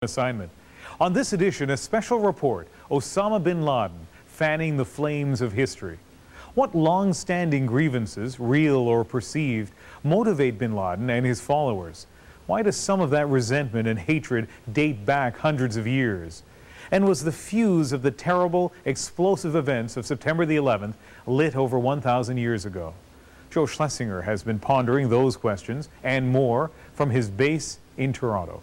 assignment. On this edition, a special report, Osama bin Laden fanning the flames of history. What long-standing grievances, real or perceived, motivate bin Laden and his followers? Why does some of that resentment and hatred date back hundreds of years? And was the fuse of the terrible, explosive events of September the 11th lit over 1,000 years ago? Joe Schlesinger has been pondering those questions and more from his base in Toronto.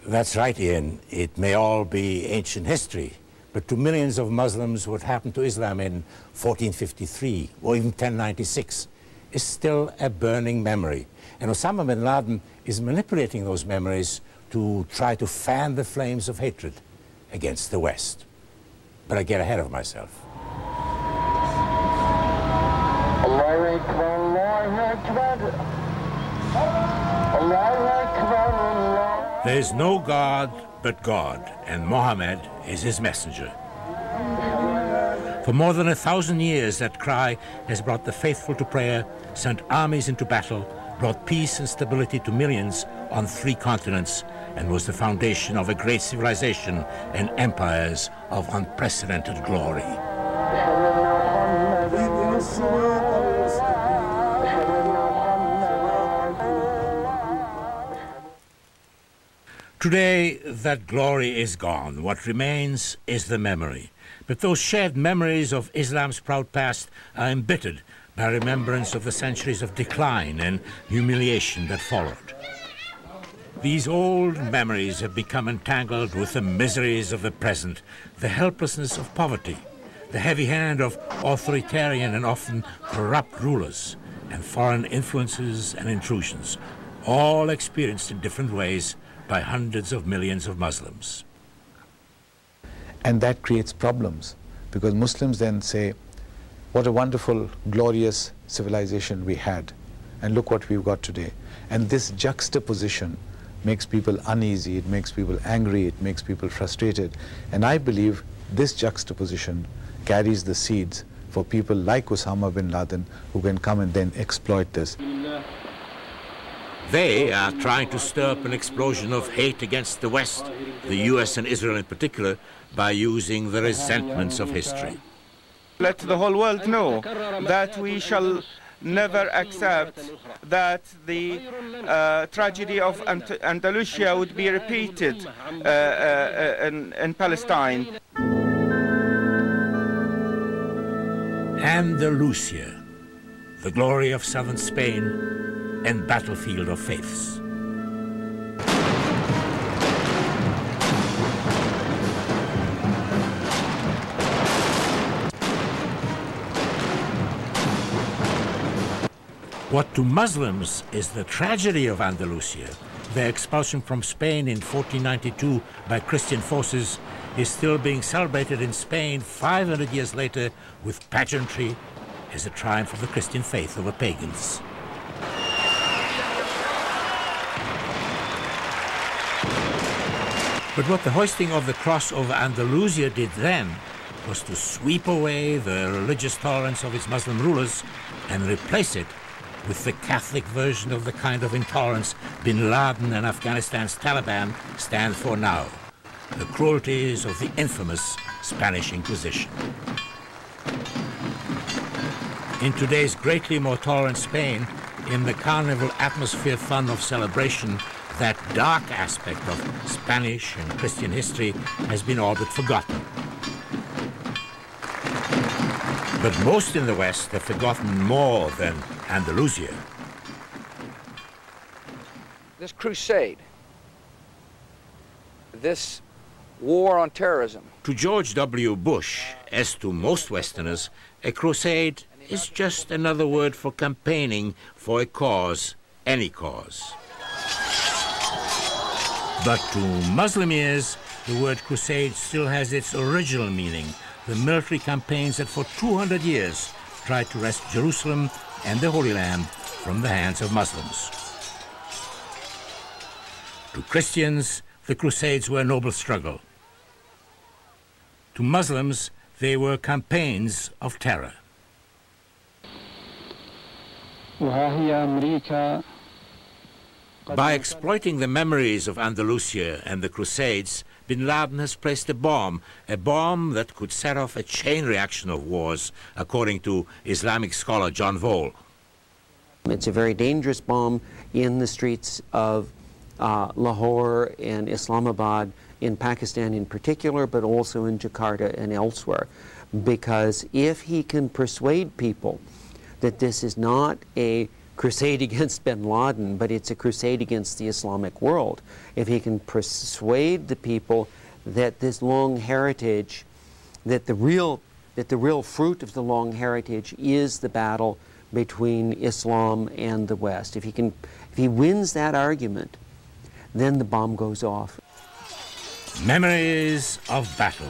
That's right, Ian. It may all be ancient history, but to millions of Muslims, what happened to Islam in 1453 or even 1096 is still a burning memory. And Osama bin Laden is manipulating those memories to try to fan the flames of hatred against the West. But I get ahead of myself. There is no God but God, and Muhammad is his messenger. For more than 1,000 years, that cry has brought the faithful to prayer, sent armies into battle, brought peace and stability to millions on 3 continents, and was the foundation of a great civilization and empires of unprecedented glory. Today, that glory is gone. What remains is the memory. But those shared memories of Islam's proud past are embittered by remembrance of the centuries of decline and humiliation that followed. These old memories have become entangled with the miseries of the present, the helplessness of poverty, the heavy hand of authoritarian and often corrupt rulers, and foreign influences and intrusions, all experienced in different ways by hundreds of millions of Muslims. And that creates problems, because Muslims then say, what a wonderful, glorious civilization we had, and look what we've got today. And this juxtaposition makes people uneasy, it makes people angry, it makes people frustrated. And I believe this juxtaposition carries the seeds for people like Osama bin Laden, who can come and then exploit this. They are trying to stir up an explosion of hate against the West, the US and Israel in particular, by using the resentments of history. Let the whole world know that we shall never accept that the tragedy of Andalusia would be repeated in Palestine. Andalusia, the glory of southern Spain and battlefield of faiths. What to Muslims is the tragedy of Andalusia, their expulsion from Spain in 1492 by Christian forces, is still being celebrated in Spain 500 years later with pageantry as a triumph of the Christian faith over pagans. But what the hoisting of the cross over Andalusia did then was to sweep away the religious tolerance of its Muslim rulers and replace it with the Catholic version of the kind of intolerance bin Laden and Afghanistan's Taliban stand for now, the cruelties of the infamous Spanish Inquisition. In today's greatly more tolerant Spain, in the carnival atmosphere fun of celebration, that dark aspect of Spanish and Christian history has been all but forgotten. But most in the West have forgotten more than Andalusia. This crusade, this war on terrorism. To George W. Bush, as to most Westerners, a crusade is just another word for campaigning for a cause, any cause. But to Muslim ears, the word crusade still has its original meaning, the military campaigns that for 200 years tried to wrest Jerusalem and the Holy Land from the hands of Muslims. To Christians, the Crusades were a noble struggle. To Muslims, they were campaigns of terror. By exploiting the memories of Andalusia and the Crusades, bin Laden has placed a bomb that could set off a chain reaction of wars, according to Islamic scholar John Vole. It's a very dangerous bomb in the streets of Lahore and Islamabad, in Pakistan in particular, but also in Jakarta and elsewhere. Because if he can persuade people that this is not a crusade against bin Laden, but it's a crusade against the Islamic world, if he can persuade the people that this long heritage, that the real fruit of the long heritage is the battle between Islam and the West, if he wins that argument, then the bomb goes off. Memories of battle.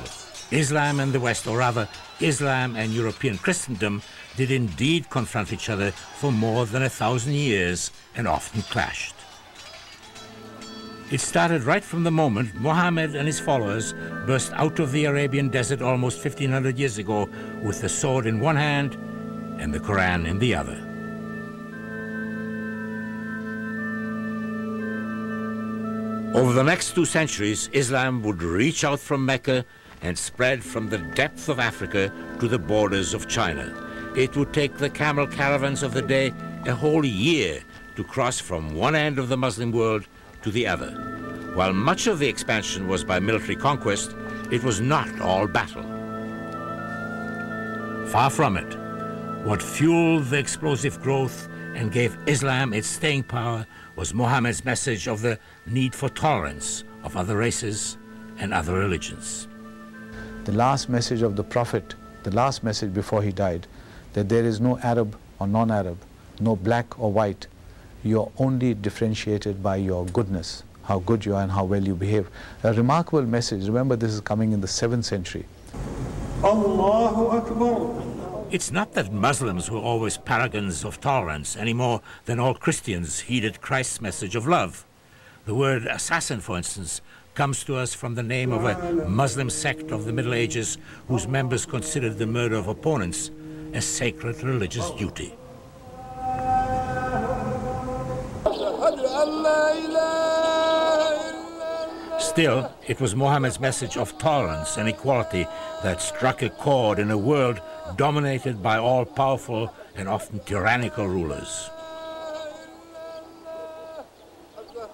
Islam and the West, or rather Islam and European Christendom, did indeed confront each other for more than 1,000 years and often clashed. It started right from the moment Muhammad and his followers burst out of the Arabian desert almost 1,500 years ago with the sword in one hand and the Quran in the other. Over the next 2 centuries, Islam would reach out from Mecca and spread from the depth of Africa to the borders of China. It would take the camel caravans of the day a whole year to cross from one end of the Muslim world to the other. While much of the expansion was by military conquest, it was not all battle. Far from it. What fueled the explosive growth and gave Islam its staying power was Muhammad's message of the need for tolerance of other races and other religions. The last message of the Prophet, the last message before he died, that there is no Arab or non-Arab, no black or white. You're only differentiated by your goodness, how good you are and how well you behave. A remarkable message. Remember, this is coming in the 7th century. Allahu Akbar. It's not that Muslims were always paragons of tolerance any more than all Christians heeded Christ's message of love. The word assassin, for instance, comes to us from the name of a Muslim sect of the Middle Ages whose members considered the murder of opponents a sacred religious duty. Still, it was Muhammad's message of tolerance and equality that struck a chord in a world dominated by all-powerful and often tyrannical rulers.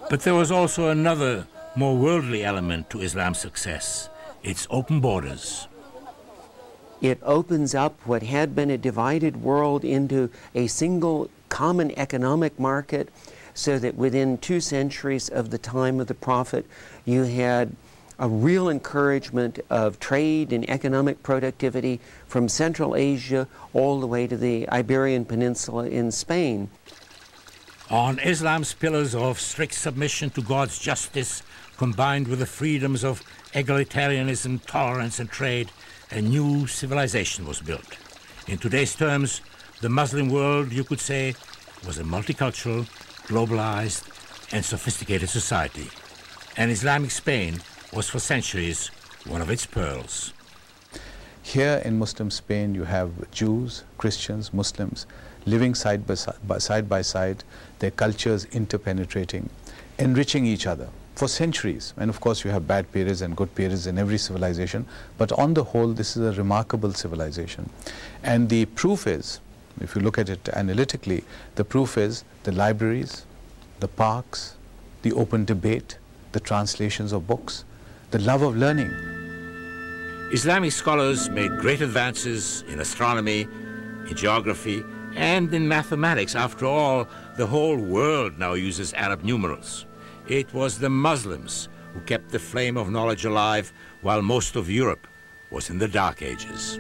But there was also another, more worldly element to Islam's success, its open borders. It opens up what had been a divided world into a single common economic market, so that within 2 centuries of the time of the Prophet, you had a real encouragement of trade and economic productivity from Central Asia all the way to the Iberian Peninsula in Spain. On Islam's pillars of strict submission to God's justice, combined with the freedoms of egalitarianism, tolerance and trade, a new civilization was built. In today's terms, the Muslim world, you could say, was a multicultural, globalized and sophisticated society. And Islamic Spain was for centuries one of its pearls. Here in Muslim Spain you have Jews, Christians, Muslims living side by side, their cultures interpenetrating, enriching each other for centuries. And of course you have bad periods and good periods in every civilization, but on the whole this is a remarkable civilization. And the proof is, if you look at it analytically, the proof is the libraries, the parks, the open debate, the translations of books, the love of learning. Islamic scholars made great advances in astronomy, in geography, and in mathematics. After all, the whole world now uses Arab numerals. It was the Muslims who kept the flame of knowledge alive while most of Europe was in the Dark Ages.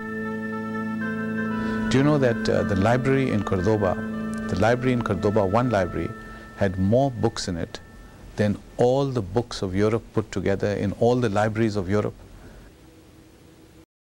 Do you know that the library in Cordoba, one library, had more books in it than all the books of Europe put together in all the libraries of Europe?